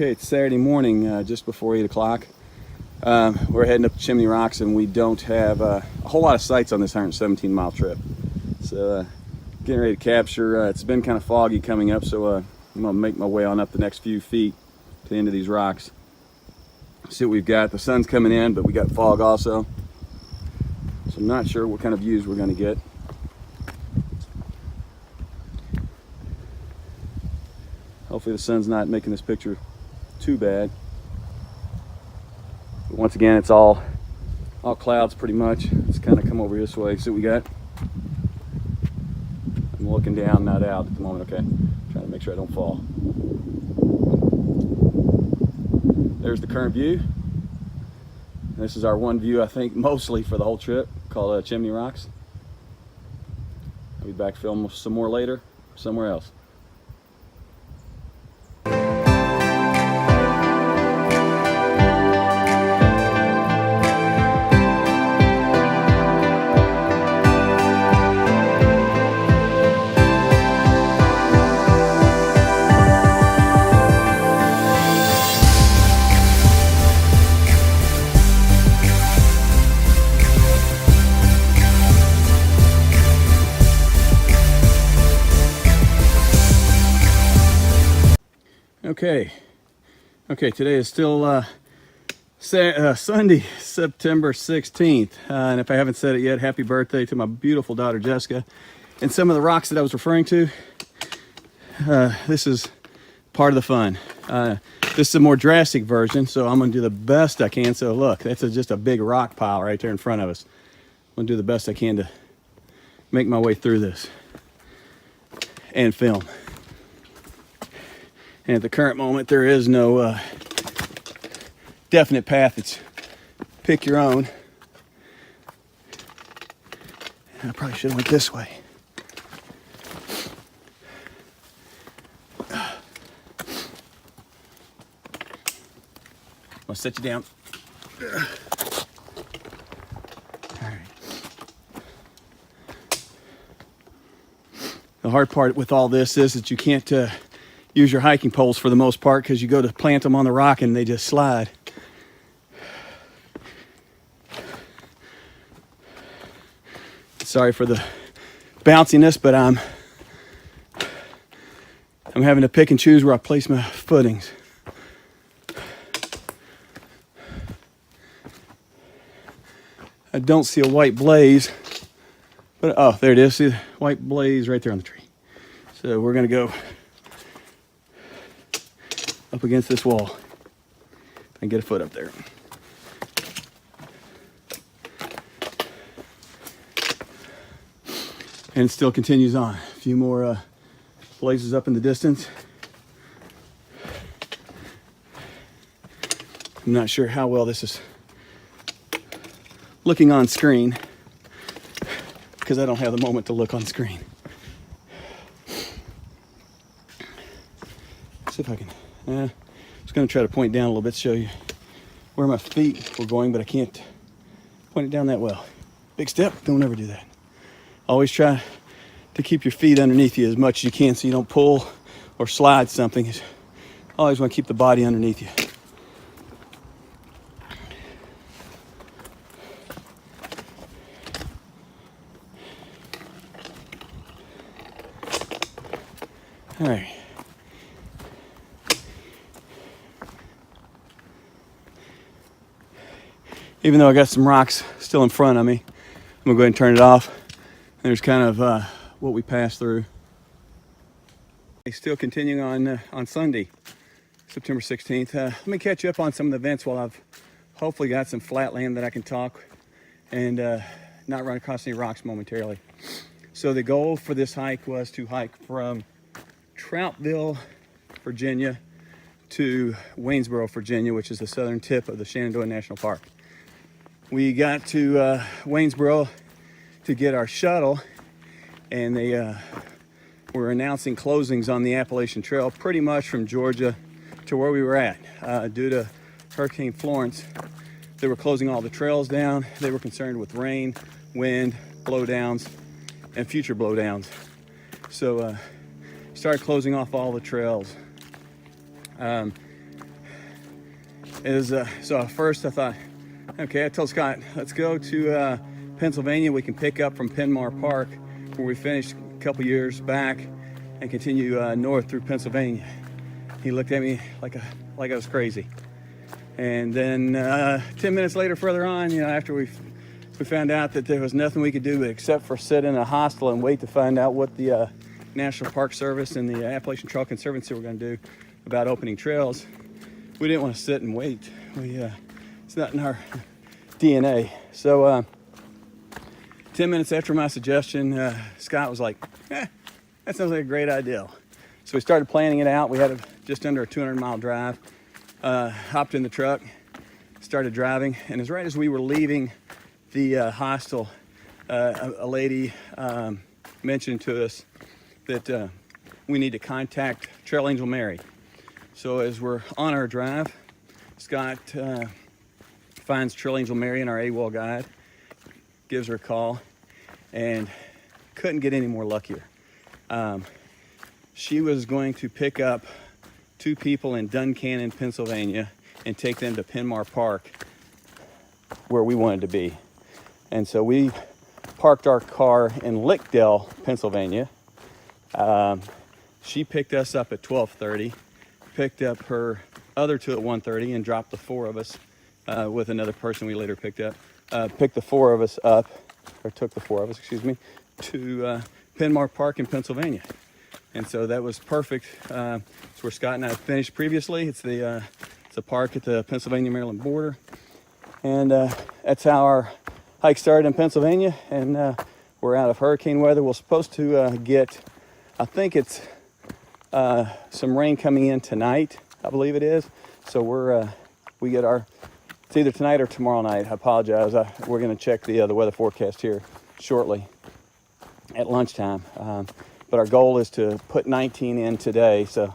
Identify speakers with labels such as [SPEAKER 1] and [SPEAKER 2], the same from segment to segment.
[SPEAKER 1] Okay, it's Saturday morning, just before 8 o'clock. We're heading up to Chimney Rocks, and we don't have a whole lot of sights on this 117-mile trip. So getting ready to capture. It's been kind of foggy coming up, so I'm going to make my way on up the next few feet to the end of these rocks. See what we've got. The sun's coming in, but we got fog also. So I'm not sure what kind of views we're going to get. Hopefully the sun's not making this picture too bad. But once again, it's all clouds pretty much. Let's kind of come over this way, see what we got. I'm looking down, not out at the moment, okay? Trying to make sure I don't fall. There's the current view. This is our one view, I think, mostly for the whole trip, called Chimney Rocks. I'll be back film some more later, somewhere else. Okay, today is still Sunday, September 16th, and if I haven't said it yet, happy birthday to my beautiful daughter Jessica. And some of the rocks that I was referring to, this is part of the fun. This is a more drastic version, so I'm going to do the best I can. So look, that's just a big rock pile right there in front of us. I'm going to do the best I can to make my way through this and film. And at the current moment, there is no definite path. It's pick your own. I probably should have went this way. I'll set you down. All right. The hard part with all this is that you can't use your hiking poles for the most part, because you go to plant them on the rock and they just slide. Sorry for the bounciness, but I'm having to pick and choose where I place my footings. I don't see a white blaze, but oh, there it is. See the white blaze right there on the tree. So we're gonna go up against this wall and get a foot up there. And it still continues on. A few more blazes up in the distance. I'm not sure how well this is looking on screen, because I don't have the moment to look on screen. Let's see if I can. I was going to try to point down a little bit to show you where my feet were going, but I can't point it down that well. Big step, don't ever do that. Always try to keep your feet underneath you as much as you can so you don't pull or slide something. Always want to keep the body underneath you. All right. Even though I got some rocks still in front of me, I'm gonna go ahead and turn it off. There's kind of what we passed through. Still continuing on Sunday, September 16th. Let me catch you up on some of the events while I've hopefully got some flat land that I can talk and not run across any rocks momentarily. So the goal for this hike was to hike from Troutville, Virginia to Waynesboro, Virginia, which is the southern tip of the Shenandoah National Park. We got to Waynesboro to get our shuttle, and they were announcing closings on the Appalachian Trail pretty much from Georgia to where we were at. Due to Hurricane Florence, they were closing all the trails down. They were concerned with rain, wind, blowdowns, and future blowdowns. So started closing off all the trails. is, so first I thought, okay, I told Scott, let's go to Pennsylvania. We can pick up from Penmar Park, where we finished a couple years back, and continue north through Pennsylvania. He looked at me like I was crazy. And then 10 minutes later, further on, after we found out that there was nothing we could do except for sit in a hostel and wait to find out what the National Park Service and the Appalachian Trail Conservancy were going to do about opening trails. We didn't want to sit and wait. It's not in our DNA. So 10 minutes after my suggestion, Scott was like, that sounds like a great idea. So we started planning it out. We had just under a 200-mile drive. Hopped in the truck, started driving, and as right as we were leaving the hostel, a lady mentioned to us that we need to contact Trail Angel Mary. So as we're on our drive, Scott finds Trail Angel Mary in our AWOL guide, gives her a call, and couldn't get any more luckier. She was going to pick up 2 people in Duncannon, Pennsylvania, and take them to Penmar Park, where we wanted to be. And so we parked our car in Lickdale, Pennsylvania. She picked us up at 12:30, picked up her other 2 at 1:30, and dropped the 4 of us with another person we later picked up. Picked the 4 of us up, or took the 4 of us, to Penmar Park in Pennsylvania. And so that was perfect. It's where Scott and I finished previously. It's a park at the Pennsylvania-Maryland border. And that's how our hike started in Pennsylvania. And we're out of hurricane weather. We're supposed to get, I think it's some rain coming in tonight, I believe it is. So we get it's either tonight or tomorrow night. I apologize. We're going to check the weather forecast here shortly at lunchtime. But our goal is to put 19 in today, so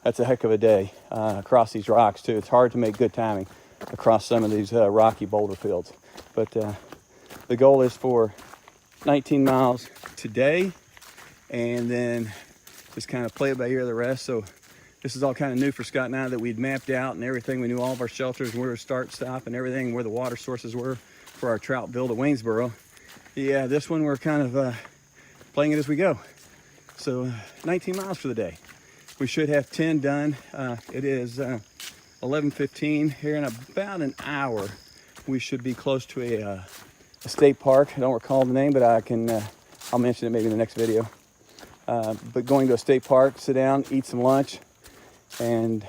[SPEAKER 1] that's a heck of a day across these rocks too. It's hard to make good timing across some of these rocky boulder fields. But the goal is for 19 miles today, and then just kind of play it by ear the rest. So this is all kind of new for Scott and I, that we'd mapped out and everything. We knew all of our shelters, where to start, stop, and everything, where the water sources were for our trout build at Waynesboro. Yeah, this one we're kind of playing it as we go. So 19 miles for the day. We should have 10 done. It is 11:15 here. In about an hour, we should be close to a state park. I don't recall the name, but I'll mention it maybe in the next video. But going to a state park, sit down, eat some lunch, and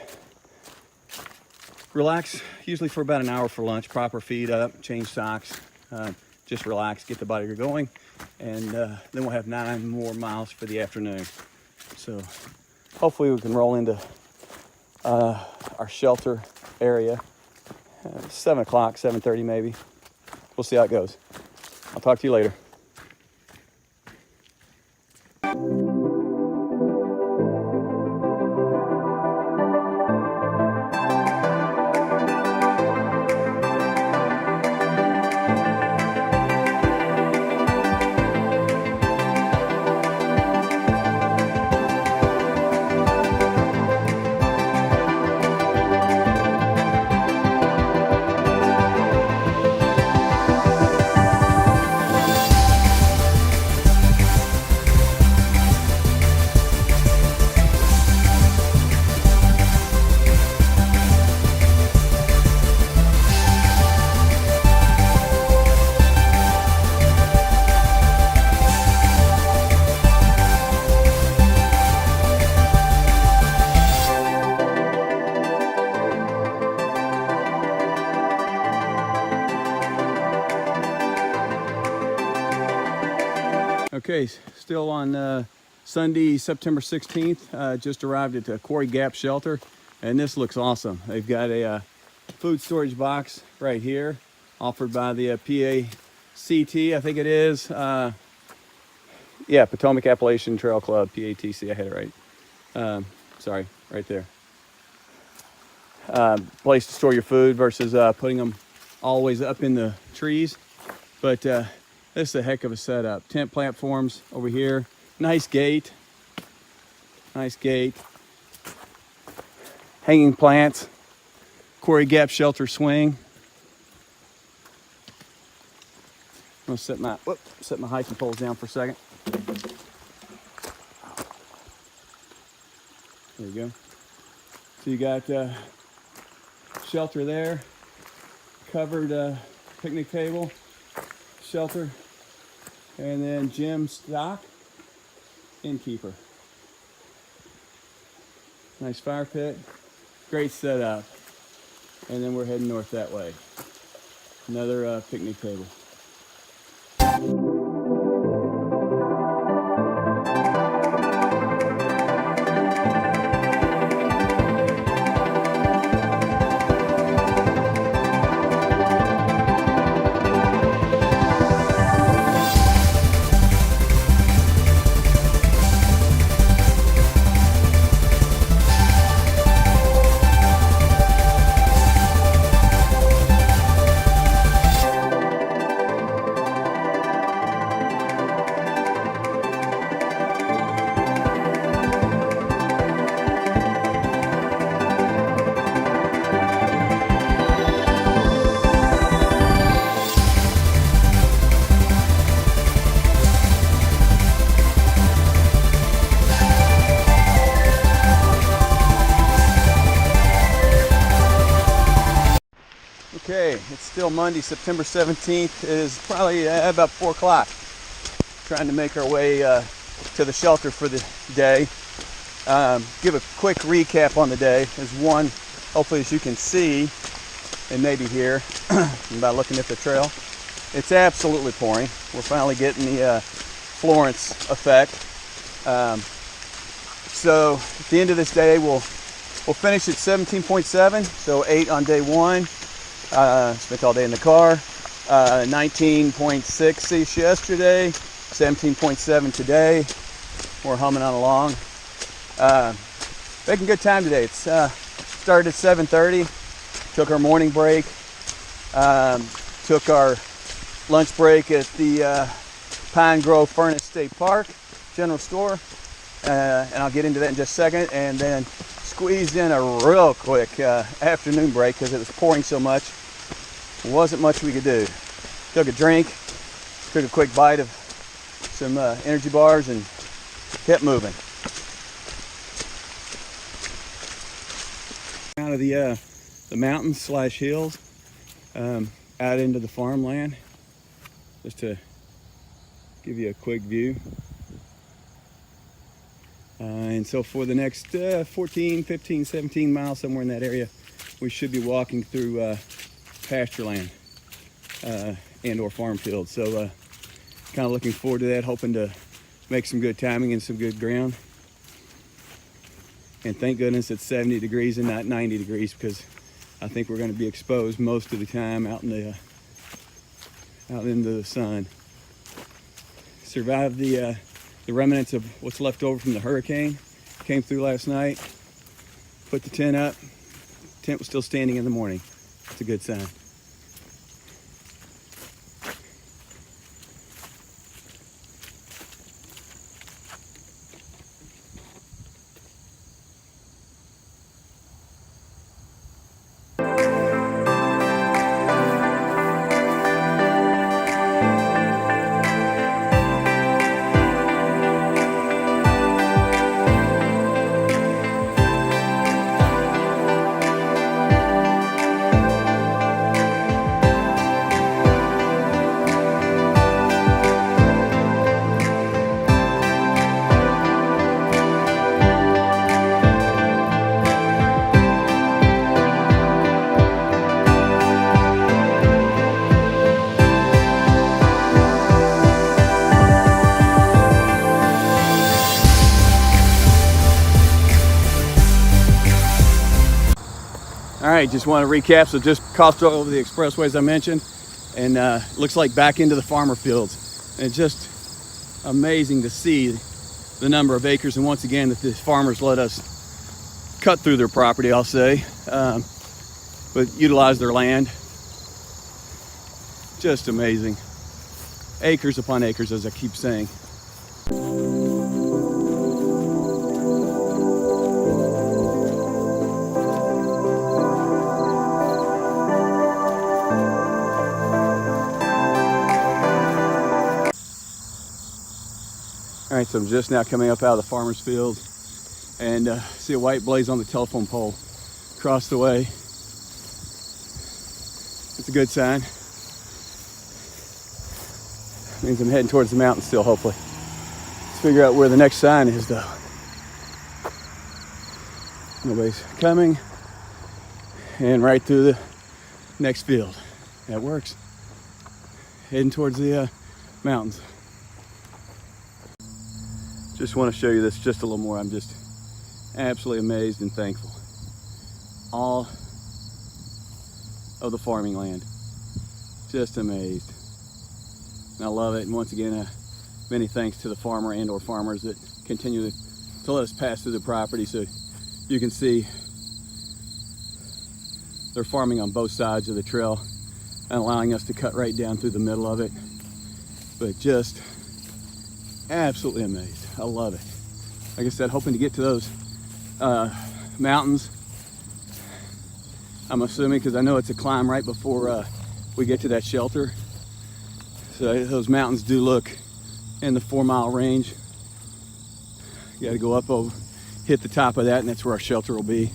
[SPEAKER 1] relax, usually for about an hour for lunch. Proper feed up, change socks, just relax, get the body going. And then we'll have 9 more miles for the afternoon. So hopefully we can roll into our shelter area 7 o'clock, 7:30 maybe. We'll see how it goes. I'll talk to you later. Okay, still on Sunday, September 16th. Just arrived at the Quarry Gap Shelter, and this looks awesome. They've got a food storage box right here, offered by the PACT, I think it is. Yeah, Potomac Appalachian Trail Club, PATC, I had it right. Sorry, right there. Place to store your food versus putting them always up in the trees. But this is a heck of a setup. Tent platforms over here. Nice gate. Nice gate. Hanging plants. Quarry Gap Shelter swing. I'm gonna set my hiking poles down for a second. There you go. So you got shelter there, covered picnic table, shelter, and then gym stock, innkeeper. Nice fire pit, great setup. And then we're heading north that way. Another picnic table. Okay, it's still Monday, September 17th. It is probably about 4 o'clock. Trying to make our way to the shelter for the day. Give a quick recap on the day. There's one, hopefully as you can see, and maybe hear, by looking at the trail. It's absolutely pouring. We're finally getting the Florence effect. So at the end of this day, we'll finish at 17.7, so 8 on day 1. Spent all day in the car. 19.6-ish yesterday, 17.7 today. We're humming on along. Making good time today. It's started at 7:30. Took our morning break. Took our lunch break at the Pine Grove Furnace State Park General Store. And I'll get into that in just a second. And then squeezed in a real quick afternoon break because it was pouring so much. Wasn't much we could do. Took a drink, took a quick bite of some energy bars, and kept moving. Out of the mountains / hills, out into the farmland, just to give you a quick view. And so for the next 14, 15, 17 miles, somewhere in that area, we should be walking through pasture land and or farm fields. So kind of looking forward to that, hoping to make some good timing and some good ground. And thank goodness it's 70 degrees and not 90 degrees, because I think we're going to be exposed most of the time out in the sun. Survived the remnants of what's left over from the hurricane. Came through last night, put the tent up. Tent was still standing in the morning. It's a good sign. All right, just want to recap. So just crossed over the expressways I mentioned, and looks like back into the farmer fields. And it's just amazing to see the number of acres, and once again that the farmers let us cut through their property, I'll say, but utilize their land. Just amazing. Acres upon acres, as I keep saying. right, so I'm just now coming up out of the farmer's field and see a white blaze on the telephone pole across the way. It's a good sign. Means I'm heading towards the mountain still, hopefully. Let's figure out where the next sign is, though. Nobody's coming. And right through the next field. That works. Heading towards the mountains. Just want to show you this just a little more. I'm just absolutely amazed and thankful. All of the farming land. Just amazed. And I love it. And once again, many thanks to the farmer and or farmers that continue to let us pass through the property so you can see they're farming on both sides of the trail and allowing us to cut right down through the middle of it. But just absolutely amazed. I love it. Like I said, hoping to get to those mountains. I'm assuming, because I know it's a climb right before we get to that shelter. So those mountains do look in the 4-mile range. You got to go up over, hit the top of that, and that's where our shelter will be.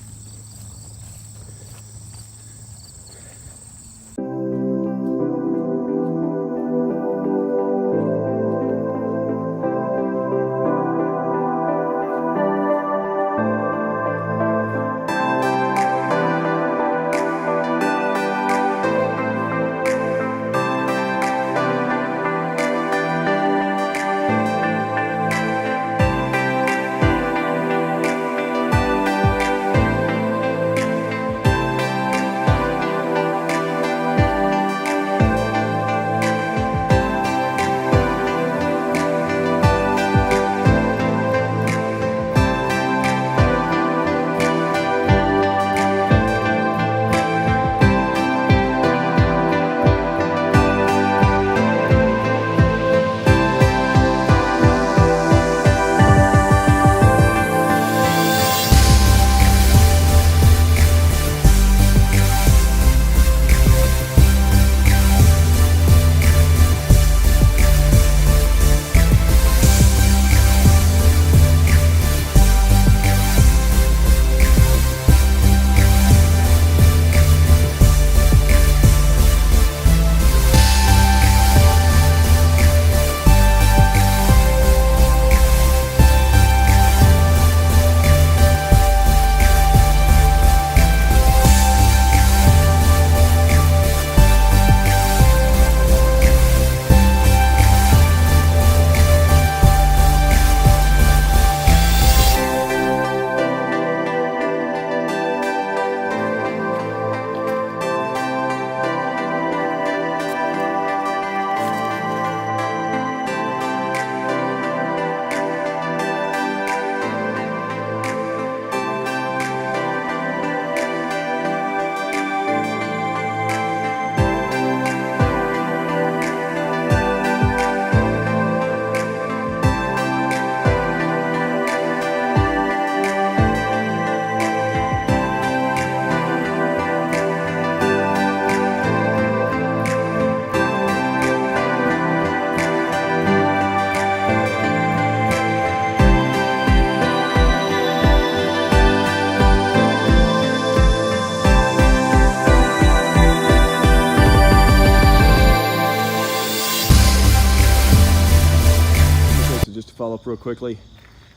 [SPEAKER 1] Follow up real quickly.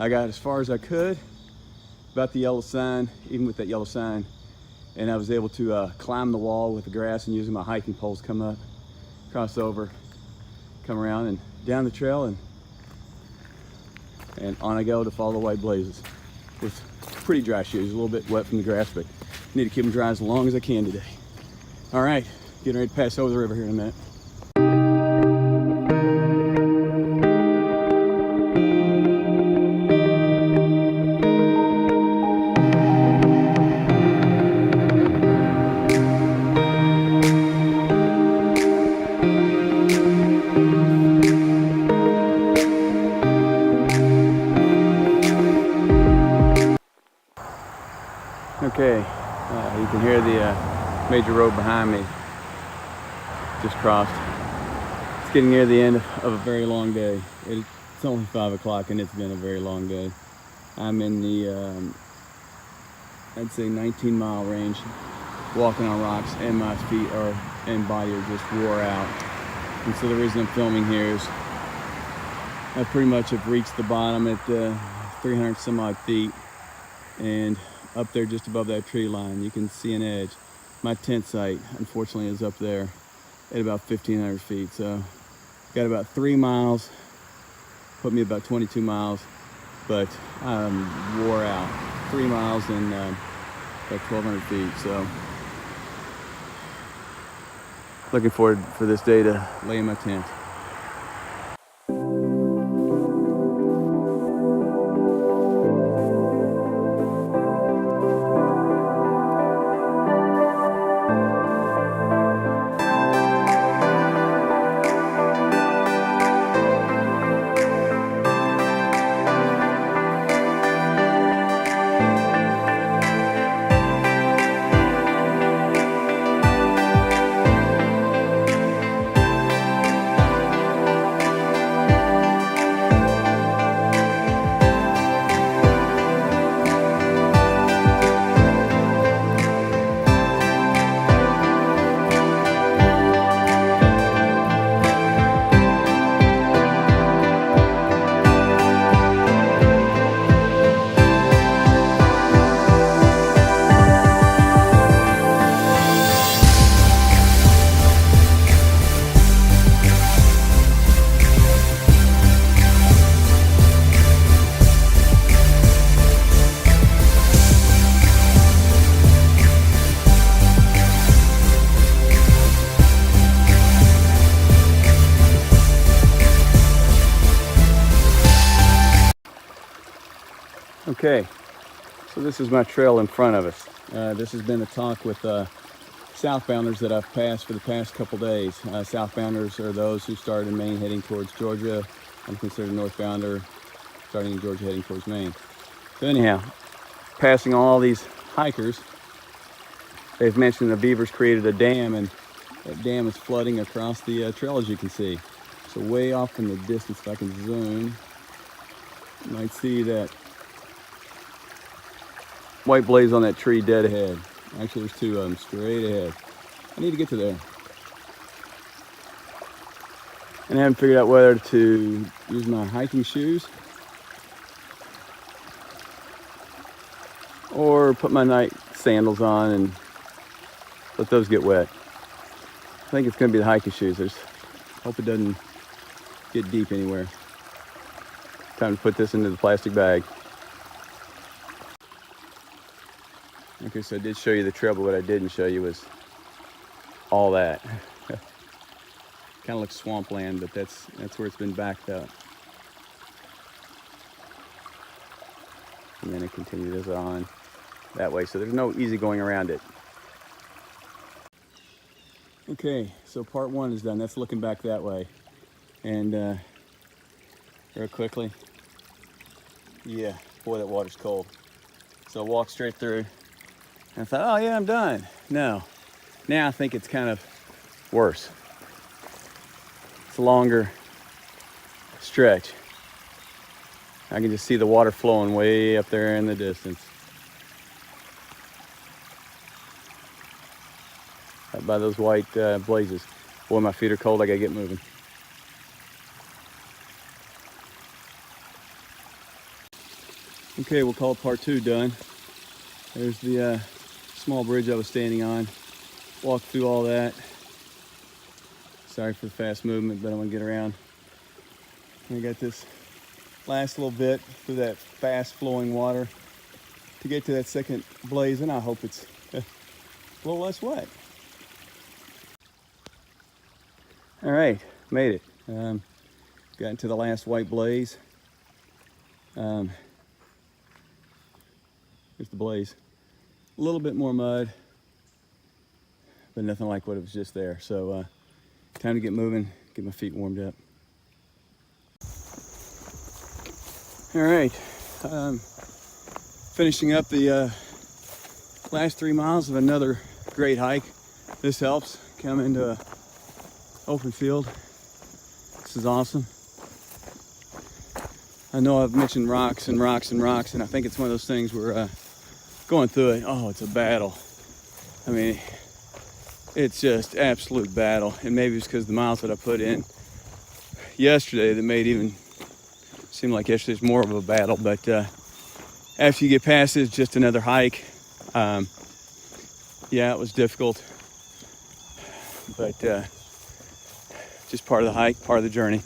[SPEAKER 1] I got as far as I could about the yellow sign, even with that yellow sign, and I was able to climb the wall with the grass and using my hiking poles, come up, cross over, come around and down the trail, and on I go to follow the white blazes with pretty dry shoes, a little bit wet from the grass, but need to keep them dry as long as I can today. All right, getting ready to pass over the river here in a minute. Okay, you can hear the major road behind me. Just crossed. It's getting near the end of a very long day. It It's only 5 o'clock and it's been a very long day. I'm in the, I'd say 19-mile range, walking on rocks, and my feet and body are just wore out. And so the reason I'm filming here is I pretty much have reached the bottom at 300 some odd feet, and up there just above that tree line you can see an edge. My tent site unfortunately is up there at about 1,500 feet, so got about 3 miles, put me about 22 miles, but I'm wore out. 3 miles and about 1,200 feet, so looking forward for this day to lay in my tent. Okay, so this is my trail in front of us. This has been a talk with southbounders that I've passed for the past couple days. Southbounders are those who started in Maine heading towards Georgia. I'm considered a northbounder starting in Georgia heading towards Maine. So anyhow, passing all these hikers, they've mentioned the beavers created a dam, and that dam is flooding across the trail, as you can see. So way off in the distance, if I can zoom, you might see that white blaze on that tree dead ahead. Actually, there's 2 of them straight ahead. I need to get to there. And I haven't figured out whether to use my hiking shoes or put my night sandals on and let those get wet. I think it's going to be the hiking shoes. I just hope it doesn't get deep anywhere. Time to put this into the plastic bag. Okay, so I did show you the trail, but what I didn't show you was all that. Kind of looks swampland, but that's where it's been backed up. And then it continues on that way, so there's no easy going around it. Okay, so part 1 is done. That's looking back that way. And real quickly, yeah, boy, that water's cold. So I walked straight through. And I thought, oh yeah, I'm done. No, now I think it's kind of worse. It's a longer stretch. I can just see the water flowing way up there in the distance. Right by those white blazes. Boy, my feet are cold, I gotta get moving. Okay, we'll call part 2 done. There's the small bridge I was standing on. Walked through all that. Sorry for the fast movement, but I want to get around. I got this last little bit through that fast flowing water to get to that second blaze, and I hope it's a little less wet. All right, made it. Got into the last white blaze. Here's the blaze. A little bit more mud, but nothing like what it was just there. So time to get moving, get my feet warmed up. All right, finishing up the last 3 miles of another great hike. This helps come into an open field. This is awesome. I know I've mentioned rocks and rocks and rocks, and I think it's one of those things where going through it, oh, it's a battle. I mean, it's just absolute battle. And maybe it's because of the miles that I put in yesterday that made it even seem like yesterday's more of a battle. But after you get past it, it's just another hike. Yeah, it was difficult, but just part of the hike, part of the journey.